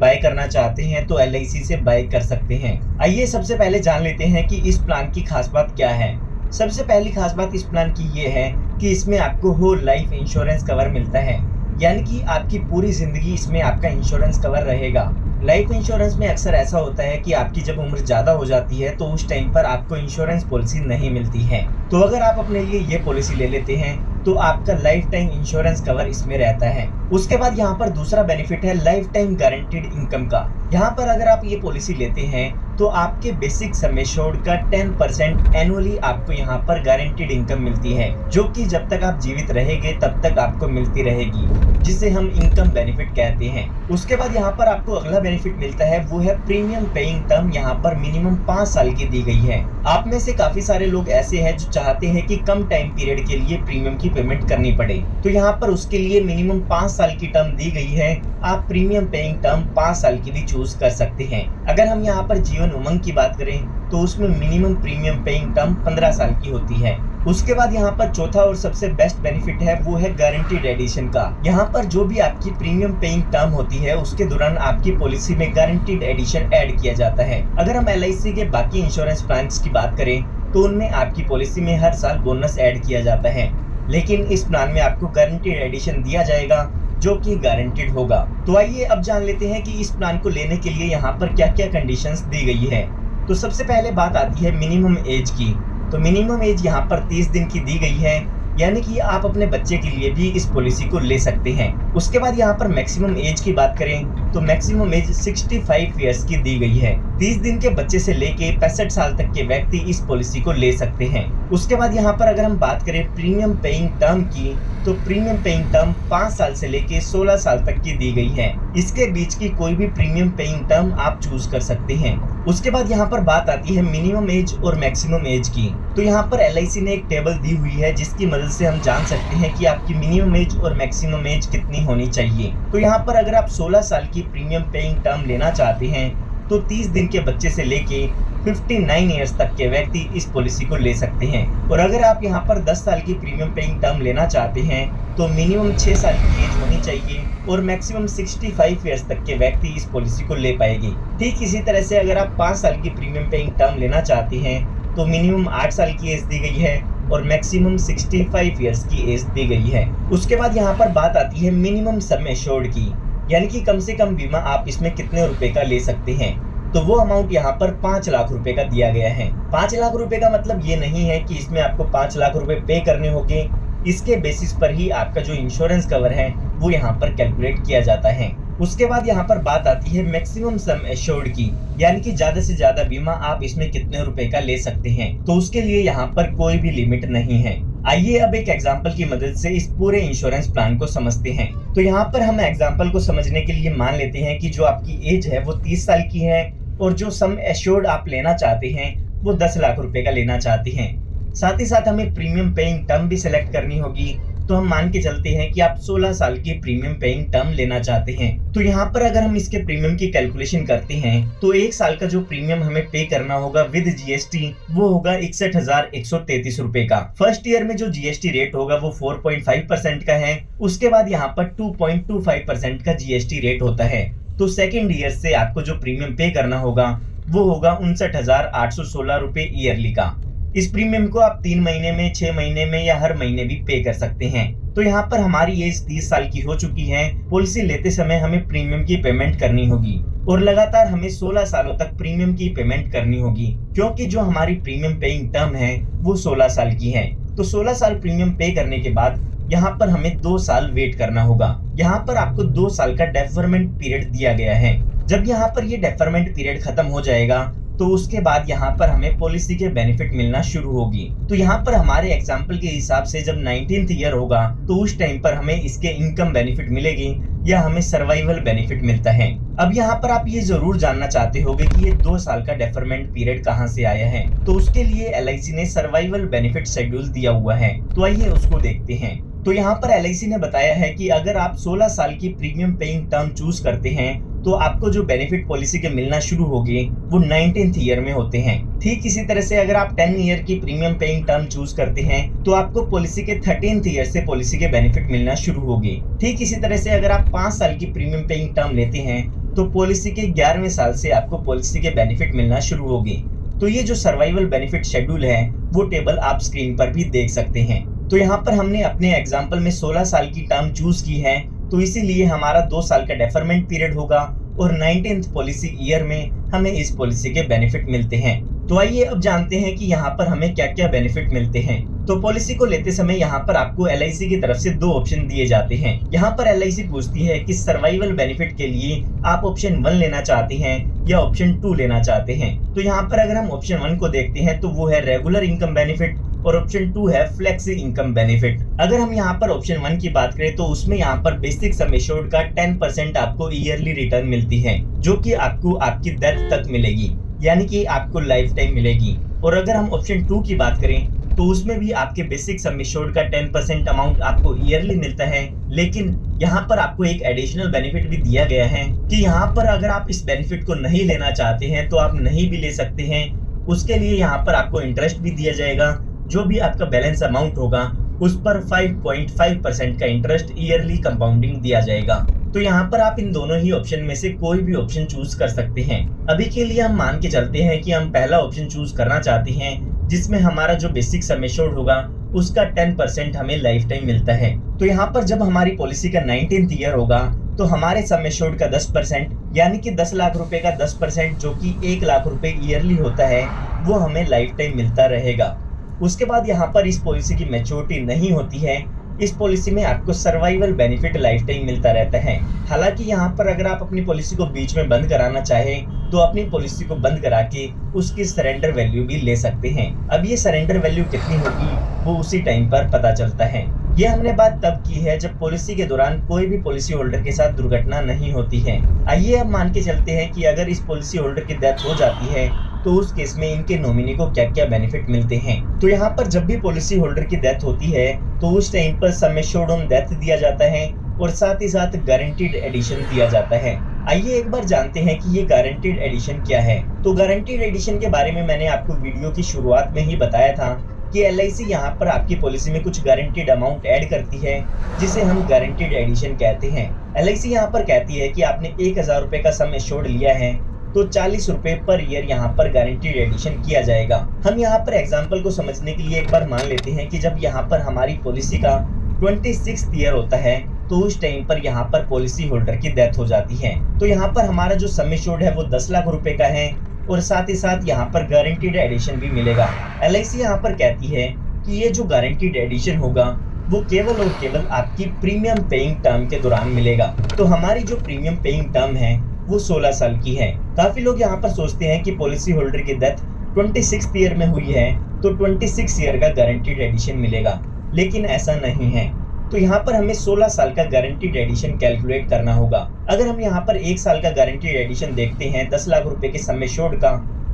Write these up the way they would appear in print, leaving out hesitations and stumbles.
Bye करना चाहते हैं तो LIC से बाय कर सकते हैं। आइए सबसे पहले जान लेते हैं कि इस प्लान की खास बात क्या है। सबसे पहली खास बात इस प्लान की ये है कि इसमें आपको होल लाइफ इंश्योरेंस कवर मिलता है, यानी कि आपकी पूरी जिंदगी इसमें आपका इंश्योरेंस कवर रहेगा। लाइफ इंश्योरेंस में अक्सर ऐसा होता है कि आपकी जब उम्र ज़्यादा हो जाती है तो उस टाइम पर आपको इंश्योरेंस पॉलिसी नहीं मिलती है। तो अगर आप अपने लिए ये पॉलिसी ले लेते हैं तो आपका लाइफ टाइम इंश्योरेंस कवर इसमें रहता है। उसके बाद यहाँ पर दूसरा बेनिफिट है लाइफ टाइम गारंटीड इनकम का। यहाँ पर अगर आप ये पॉलिसी लेते हैं तो आपके बेसिक सम एश्योर्ड का 10% एनुअली आपको यहाँ पर गारंटीड इनकम मिलती है, जो कि जब तक आप जीवित रहेंगे तब तक आपको मिलती रहेगी, जिसे हम इनकम बेनिफिट कहते हैं। उसके बाद यहाँ पर आपको अगला बेनिफिट मिलता है, वो है प्रीमियम पेइंग टर्म। यहाँ पर मिनिमम 5 साल की दी गई है। आप में से काफी सारे लोग ऐसे हैं जो चाहते हैं कि कम टाइम पीरियड के लिए प्रीमियम की पेमेंट करनी पड़े, तो यहाँ पर उसके लिए मिनिमम 5 साल की टर्म दी गई है। आप प्रीमियम पेइंग टर्म 5 साल की भी चूज कर सकते हैं। अगर हम यहाँ पर जीवन उमंग की बात करें तो उसमें मिनिमम प्रीमियम पेइंग टर्म 15 साल की होती है। उसके बाद यहाँ पर चौथा और सबसे बेस्ट बेनिफिट है, वो है गारंटीड एडिशन का। यहाँ पर जो भी आपकी प्रीमियम पेइंग टर्म होती है उसके दौरान आपकी पॉलिसी में गारंटीड एडिशन ऐड किया जाता है। अगर हम LIC के बाकी इंश्योरेंस प्लान्स की बात करें तो उनमें आपकी पॉलिसी में हर साल बोनस ऐड किया जाता है, लेकिन इस प्लान में आपको गारंटीड एडिशन दिया जाएगा जो कि गारंटीड होगा। तो आइए अब जान लेते हैं कि इस प्लान को लेने के लिए यहाँ पर क्या क्या कंडीशंस दी गई है। तो सबसे पहले बात आती है मिनिमम एज की। तो मिनिमम एज यहाँ पर 30 दिन की दी गई है, यानी कि आप अपने बच्चे के लिए भी इस पॉलिसी को ले सकते हैं। उसके बाद यहाँ पर मैक्सिमम एज की बात करें तो मैक्सिमम एज 65 ईयर्स की दी गई है। 30 दिन के बच्चे से लेके 65 साल तक के व्यक्ति इस पॉलिसी को ले सकते हैं। उसके बाद यहाँ पर अगर हम बात करें प्रीमियम पेइंग टर्म की, तो प्रीमियम पेइंग टर्म 5 साल से लेके 16 साल तक की दी गई है। इसके बीच की कोई भी प्रीमियम पेइंग टर्म आप चूज कर सकते हैं। उसके बाद यहाँ पर बात आती है मिनिमम एज और मैक्सिमम एज की। तो यहाँ पर LIC ने एक टेबल दी हुई है जिसकी मदद से हम जान सकते हैं कि आपकी मिनिमम एज और मैक्सिमम एज कितनी होनी चाहिए। तो यहाँ पर अगर आप 16 साल की प्रीमियम पेइंग टर्म लेना चाहते हैं तो 30 दिन के बच्चे से लेके 59 ईयर्स तक के व्यक्ति इस पॉलिसी को ले सकते हैं। और अगर आप यहाँ पर 10 साल की प्रीमियम पेइंग टर्म लेना चाहते हैं तो मिनिमम 6 साल की एज होनी चाहिए और मैक्सिमम 65 ईयर्स तक के व्यक्ति इस पॉलिसी को ले पाएंगे। ठीक इसी तरह से अगर आप 5 साल की प्रीमियम पेइंग टर्म लेना चाहते हैं तो मिनिमम 8 साल की एज दी गई है और मैक्सिमम 65 ईयर्स की एज दी गई है। उसके बाद यहाँ पर बात आती है मिनिमम सम एश्योर्ड की, यानी कि कम से कम बीमा आप इसमें कितने रुपए का ले सकते हैं। तो वो अमाउंट यहाँ पर 5 लाख रुपए का दिया गया है। 5 लाख रुपए का मतलब ये नहीं है कि इसमें आपको 5 लाख रुपए पे करने होंगे। इसके बेसिस पर ही आपका जो इंश्योरेंस कवर है वो यहाँ पर कैलकुलेट किया जाता है। उसके बाद यहाँ पर बात आती है मैक्सिमम सम एश्योर्ड की, यानी कि ज्यादा से ज्यादा बीमा आप इसमें कितने रुपए का ले सकते हैं। तो उसके लिए यहाँ पर कोई भी लिमिट नहीं है। आइए अब एक एग्जांपल की मदद से इस पूरे इंश्योरेंस प्लान को समझते हैं। तो यहाँ पर हम एग्जांपल को समझने के लिए मान लेते हैं कि जो आपकी एज है वो 30 साल की है और जो सम एश्योर्ड आप लेना चाहते हैं वो 10 लाख रुपए का लेना चाहते हैं। साथ ही साथ हमें प्रीमियम पेइंग टर्म भी सिलेक्ट करनी होगी। तो हम मान के चलते हैं कि आप 16 साल की प्रीमियम पेइंग टर्म लेना चाहते हैं। तो यहाँ पर अगर हम इसके प्रीमियम की कैलकुलेशन करते हैं तो 1 साल का जो प्रीमियम हमें पे करना होगा विद GST वो होगा 61,133 रुपए का। फर्स्ट ईयर में जो GST रेट होगा वो 4.5% का है। उसके बाद यहाँ पर 2.25% का GST रेट होता है। तो सेकेंड ईयर से आपको जो प्रीमियम पे करना होगा वो होगा 59,816 रुपए ईयरली का। इस प्रीमियम को आप 3 महीने में, 6 महीने में या हर महीने भी पे कर सकते हैं। तो यहाँ पर हमारी एज 30 साल की हो चुकी है। पॉलिसी लेते समय हमें प्रीमियम की पेमेंट करनी होगी और लगातार हमें 16 सालों तक प्रीमियम की पेमेंट करनी होगी, क्योंकि जो हमारी प्रीमियम पेइंग टर्म है वो 16 साल की है। तो 16 साल प्रीमियम पे करने के बाद यहाँ पर हमें 2 साल वेट करना होगा। यहाँ पर आपको 2 साल का डेफरमेंट पीरियड दिया गया है। जब यहाँ पर ये डेफरमेंट पीरियड खत्म हो जाएगा तो उसके बाद यहाँ पर हमें पॉलिसी के बेनिफिट मिलना शुरू होगी। तो यहाँ पर हमारे एग्जाम्पल के हिसाब से जब 19th ईयर होगा तो उस टाइम पर हमें इसके इनकम बेनिफिट मिलेगी या हमें सर्वाइवल बेनिफिट मिलता है। अब यहाँ पर आप ये जरूर जानना चाहते होंगे कि ये 2 साल का डेफरमेंट पीरियड कहाँ से आया है। तो उसके लिए LIC ने सर्वाइवल बेनिफिट शेड्यूल दिया हुआ है। तो आइए उसको देखते हैं। तो यहाँ पर LIC ने बताया है कि अगर आप 16 साल की प्रीमियम पेइंग टर्म चूज करते हैं तो आपको जो बेनिफिट पॉलिसी के मिलना शुरू होगी वो 19th ईयर में होते हैं। ठीक इसी तरह से अगर आप 10 ईयर की प्रीमियम पेइंग टर्म चूज करते हैं तो आपको पॉलिसी के 13th ईयर से पॉलिसी के बेनिफिट मिलना शुरू होगी। ठीक इसी तरह से अगर आप 5 साल की प्रीमियम पेइंग टर्म लेते हैं तो पॉलिसी के 11वें साल से आपको पॉलिसी के बेनिफिट मिलना शुरू होगी। तो ये जो सर्वाइवल बेनिफिट शेड्यूल है वो टेबल आप स्क्रीन पर भी देख सकते हैं। तो यहाँ पर हमने अपने एग्जाम्पल में 16 साल की टर्म चूज की है, तो इसीलिए हमारा 2 साल का डेफरमेंट पीरियड होगा और 19th पॉलिसी ईयर में हमें इस पॉलिसी के बेनिफिट मिलते हैं। तो आइए अब जानते हैं कि यहाँ पर हमें क्या क्या बेनिफिट मिलते हैं। तो पॉलिसी को लेते समय यहाँ पर आपको LIC की तरफ से 2 ऑप्शन दिए जाते हैं। यहाँ पर LIC पूछती है कि सर्वाइवल बेनिफिट के लिए आप ऑप्शन 1 लेना चाहते हैं या ऑप्शन 2 लेना चाहते हैं। तो यहाँ पर अगर हम ऑप्शन 1 को देखते हैं तो वो है रेगुलर इनकम बेनिफिट और ऑप्शन 2 है फ्लेक्सी इनकम बेनिफिट। अगर हम यहाँ पर ऑप्शन 1 की बात करें तो उसमें यहाँ पर बेसिक सम एश्योर्ड का 10% आपको ईयरली रिटर्न मिलती है, जो कि आपको आपकी डेथ तक मिलेगी, यानी कि आपको लाइफ टाइम मिलेगी। और अगर हम ऑप्शन 2 की बात करें तो उसमें भी आपके बेसिक सम एश्योर्ड का 10% अमाउंट आपको ईयरली मिलता है, लेकिन यहाँ पर आपको एक एडिशनल बेनिफिट भी दिया गया है कि यहाँ पर अगर आप इस बेनिफिट को नहीं लेना चाहते हैं तो आप नहीं भी ले सकते हैं। उसके लिए यहाँ पर आपको इंटरेस्ट भी दिया जाएगा, जो भी आपका बैलेंस अमाउंट होगा उस पर 5.5% का इंटरेस्ट ईयरली कंपाउंडिंग दिया जाएगा। तो यहाँ पर आप इन दोनों ही ऑप्शन में से कोई भी ऑप्शन चूज कर सकते हैं। अभी के लिए हम मान के चलते हैं कि हम पहला ऑप्शन चूज करना चाहते हैं, जिसमें हमारा जो बेसिक सम एश्योर्ड होगा उसका 10% हमें लाइफ टाइम मिलता है। तो यहाँ पर जब हमारी पॉलिसी का 19th ईयर होगा तो हमारे सम एश्योर्ड का 10% यानी कि 10 लाख रुपए का 10% जो कि 1 लाख रुपए ईयरली होता है वो हमें लाइफ टाइम मिलता रहेगा। उसके बाद यहाँ पर इस पॉलिसी की मैच्योरिटी नहीं होती है। इस पॉलिसी में आपको सर्वाइवल बेनिफिट लाइफ टाइम मिलता रहता है। हालांकि यहाँ पर अगर आप अपनी पॉलिसी को बीच में बंद कराना चाहें तो अपनी पॉलिसी को बंद करा के उसकी सरेंडर वैल्यू भी ले सकते हैं। अब ये सरेंडर वैल्यू कितनी होगी वो उसी टाइम पर पता चलता है। ये हमने बात तब की है जब पॉलिसी के दौरान कोई भी पॉलिसी होल्डर के साथ दुर्घटना नहीं होती है। आइए अब मान के चलते हैं कि अगर इस पॉलिसी होल्डर की डेथ हो जाती है तो उस केस में इनके नॉमिनी को क्या क्या बेनिफिट मिलते हैं। तो यहाँ पर जब भी पॉलिसी होल्डर की डेथ होती है तो उस टाइम पर सम एश्योर्ड ऑन डेथ दिया जाता है और साथ ही साथ गारंटीड एडिशन दिया जाता है। आइए एक बार जानते हैं कि ये गारंटीड एडिशन क्या है। तो गारंटीड एडिशन के बारे में मैंने आपको वीडियो की शुरुआत में ही बताया था कि LIC यहाँ पर आपकी पॉलिसी में कुछ गारंटीड अमाउंट ऐड करती है, जिसे हम गारंटीड एडिशन कहते हैं। LIC यहाँ पर कहती है कि आपने 1000 रुपए का सम एश्योर्ड लिया है तो 40 रुपए पर ईयर यहाँ पर गारंटीड एडिशन किया जाएगा। हम यहाँ पर एग्जाम्पल को समझने के लिए एक बार मान लेते हैं कि जब यहाँ पर हमारी पॉलिसी का 26th ईयर होता है तो उस टाइम पर यहाँ पर पॉलिसी होल्डर की डेथ हो जाती है। तो यहाँ पर हमारा जो सम एश्योर्ड है वो 10 लाख रुपए का है और साथ ही साथ यहाँ पर गारंटीड एडिशन भी मिलेगा। LIC यहाँ पर कहती है कि ये जो गारंटीड एडिशन होगा वो केवल और केवल आपकी प्रीमियम पेइंग टर्म के दौरान मिलेगा। तो हमारी जो प्रीमियम पेइंग टर्म है वो 16 साल की है। काफी लोग यहाँ पर सोचते हैं कि पॉलिसी होल्डर की डेथ 26th ईयर में हुई है तो 26 ईयर का गारंटीड एडिशन मिलेगा, लेकिन ऐसा नहीं है। तो यहाँ पर हमें 16 साल का गारंटीड एडिशन कैलकुलेट करना होगा। अगर हम यहाँ पर 1 साल का गारंटीड एडिशन देखते हैं 10 लाख रुपए के सम एश्योर्ड का,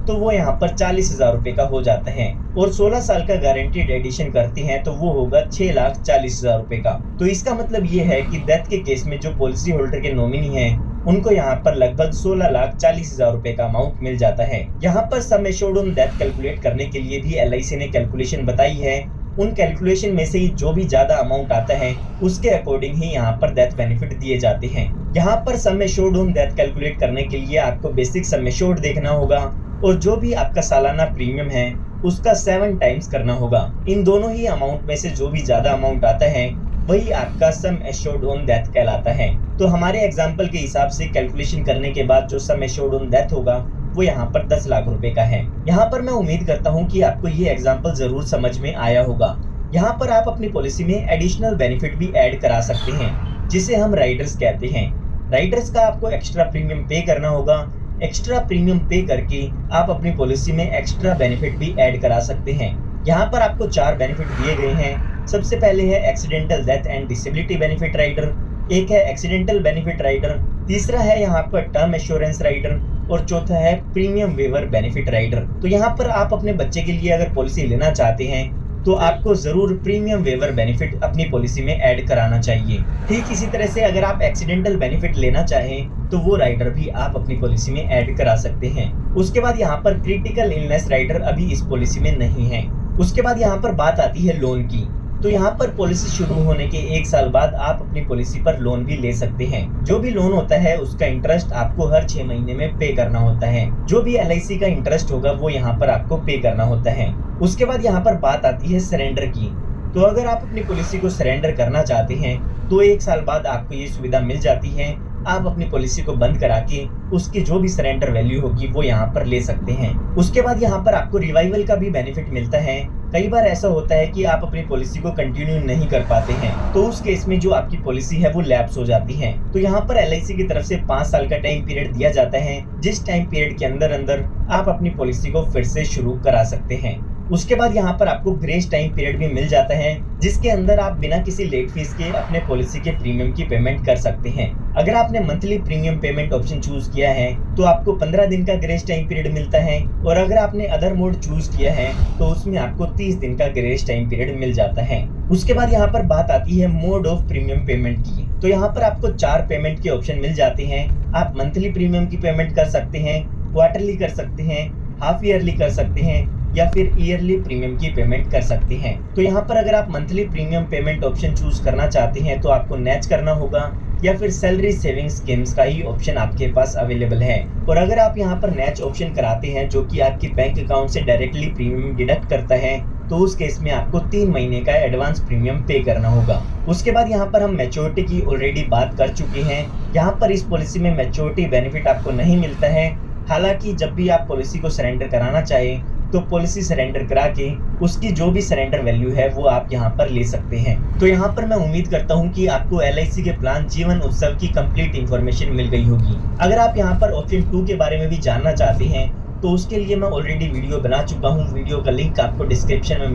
तो वो यहाँ पर 40,000 रुपए का हो जाता है और 16 साल का गारंटीड एडिशन करते हैं तो वो होगा 6,40,000 रुपए का। तो इसका मतलब ये है कि डेथ के केस में जो पॉलिसी होल्डर के नॉमिनी हैं उनको यहाँ पर लगभग 16,40,000 रुपए का अमाउंट मिल जाता है। यहाँ पर sum assured on death calculate करने के लिए भी LIC ने कैलकुलेशन बताई है। उन कैलकुलेशन में से ही जो भी ज्यादा अमाउंट आता है उसके अकॉर्डिंग ही यहाँ पर डेथ बेनिफिट दिए जाते हैं। यहाँ पर sum assured on death calculate करने के लिए आपको बेसिक सम एश्योर्ड देखना होगा और जो भी आपका सालाना प्रीमियम है उसका 7 टाइम्स करना होगा। इन दोनों ही अमाउंट में से जो भी ज्यादा अमाउंट आता है वही आपका सम एश्योर्ड ऑन डेथ कहलाता है। तो हमारे एग्जाम्पल के हिसाब से कैलकुलेशन करने के बाद जो सम एश्योर्ड ऑन डेथ होगा वो यहाँ पर 10 लाख रुपए का है। यहाँ पर मैं उम्मीद करता हूँ कि आपको ये एग्जाम्पल जरूर समझ में आया होगा। यहाँ पर आप अपनी पॉलिसी में एडिशनल बेनिफिट भी ऐड करा सकते हैं, जिसे हम राइडर्स कहते हैं। राइडर्स का आपको एक्स्ट्रा प्रीमियम पे करना होगा। एक्स्ट्रा प्रीमियम पे करके आप अपनी पॉलिसी में एक्स्ट्रा बेनिफिट भी ऐड करा सकते हैं। यहाँ पर आपको 4 बेनिफिट दिए गए हैं। सबसे पहले है accidental death and disability benefit rider, एक है एक्सीडेंटल बेनिफिट राइडर, तीसरा है यहाँ पर टर्म एश्योरेंस राइडर और चौथा है प्रीमियम वेवर बेनिफिट राइडर। तो यहाँ पर आप अपने बच्चे के लिए अगर पॉलिसी लेना चाहते हैं तो आपको जरूर प्रीमियम वेवर बेनिफिट अपनी पॉलिसी में ऐड कराना चाहिए। ठीक इसी तरह से अगर आप एक्सीडेंटल बेनिफिट लेना चाहें तो वो राइडर भी आप अपनी पॉलिसी में ऐड करा सकते हैं। उसके बाद यहाँ पर क्रिटिकल इलनेस राइडर अभी इस पॉलिसी में नहीं है। उसके बाद यहाँ पर बात आती है लोन की। तो यहाँ पर पॉलिसी शुरू होने के 1 साल बाद आप अपनी पॉलिसी पर लोन भी ले सकते हैं। जो भी लोन होता है उसका इंटरेस्ट आपको हर 6 महीने में पे करना होता है। जो भी LIC का इंटरेस्ट होगा वो यहाँ पर आपको पे करना होता है। उसके बाद यहाँ पर बात आती है सरेंडर की। तो अगर आप अपनी पॉलिसी को सरेंडर करना चाहते हैं तो 1 साल बाद आपको ये सुविधा मिल जाती है। आप अपनी पॉलिसी को बंद करा के उसकी जो भी सरेंडर वैल्यू होगी वो यहाँ पर ले सकते हैं। उसके बाद यहाँ पर आपको रिवाइवल का भी बेनिफिट मिलता है। कई बार ऐसा होता है कि आप अपनी पॉलिसी को कंटिन्यू नहीं कर पाते हैं, तो उस केस में जो आपकी पॉलिसी है वो लैप्स हो जाती है। तो यहाँ पर LIC की तरफ से 5 साल का टाइम पीरियड दिया जाता है, जिस टाइम पीरियड के अंदर आप अपनी पॉलिसी को फिर से शुरू करा सकते हैं। उसके बाद यहाँ पर आपको ग्रेस टाइम पीरियड भी मिल जाता है, जिसके अंदर आप बिना किसी लेट फीस के अपने पॉलिसी के प्रीमियम की पेमेंट कर सकते हैं। अगर आपने monthly premium payment option choose किया है तो आपको 15 दिन का ग्रेस टाइम पीरियड मिलता है, और अगर आपने अदर मोड चूज किया है तो उसमें आपको 30 दिन का ग्रेस टाइम पीरियड मिल जाता है। उसके बाद यहाँ पर बात आती है मोड ऑफ प्रीमियम पेमेंट की। तो यहाँ पर आपको 4 पेमेंट के ऑप्शन मिल जाते हैं। आप मंथली प्रीमियम की पेमेंट कर सकते हैं, क्वार्टरली कर सकते हैं, हाफ ईयरली कर सकते हैं, या फिर ईयरली प्रीमियम की पेमेंट कर सकते हैं। तो यहाँ पर अगर आप monthly premium payment option choose करना चाहते हैं तो आपको नेच करना होगा, या फिर सैलरी सेविंग स्कीम्स का ही ऑप्शन आपके पास अवेलेबल है। और अगर आप यहाँ पर नेच ऑप्शन कराते हैं जो कि आपके बैंक अकाउंट से डायरेक्टली प्रीमियम डिडक्ट करता है, तो उस केस में आपको 3 महीने का एडवांस प्रीमियम पे करना होगा। उसके बाद यहाँ पर हम मैच्योरिटी की ऑलरेडी बात कर चुके हैं। यहाँ पर इस पॉलिसी में मैच्योरिटी बेनिफिट आपको नहीं मिलता है। हालांकि जब भी आप पॉलिसी को सरेंडर कराना चाहें तो पॉलिसी सरेंडर करा के उसकी जो भी सरेंडर वैल्यू है वो आप यहाँ पर ले सकते हैं। तो यहाँ पर मैं उम्मीद करता हूँ कि आपको LIC के प्लान जीवन उत्सव की कंप्लीट इन्फॉर्मेशन मिल गई होगी। अगर आप यहाँ पर ऑप्शन 2 के बारे में भी जानना चाहते हैं तो उसके लिए मैं ऑलरेडी वीडियो बना चुका हूँ। वीडियो का लिंक आपको डिस्क्रिप्शन में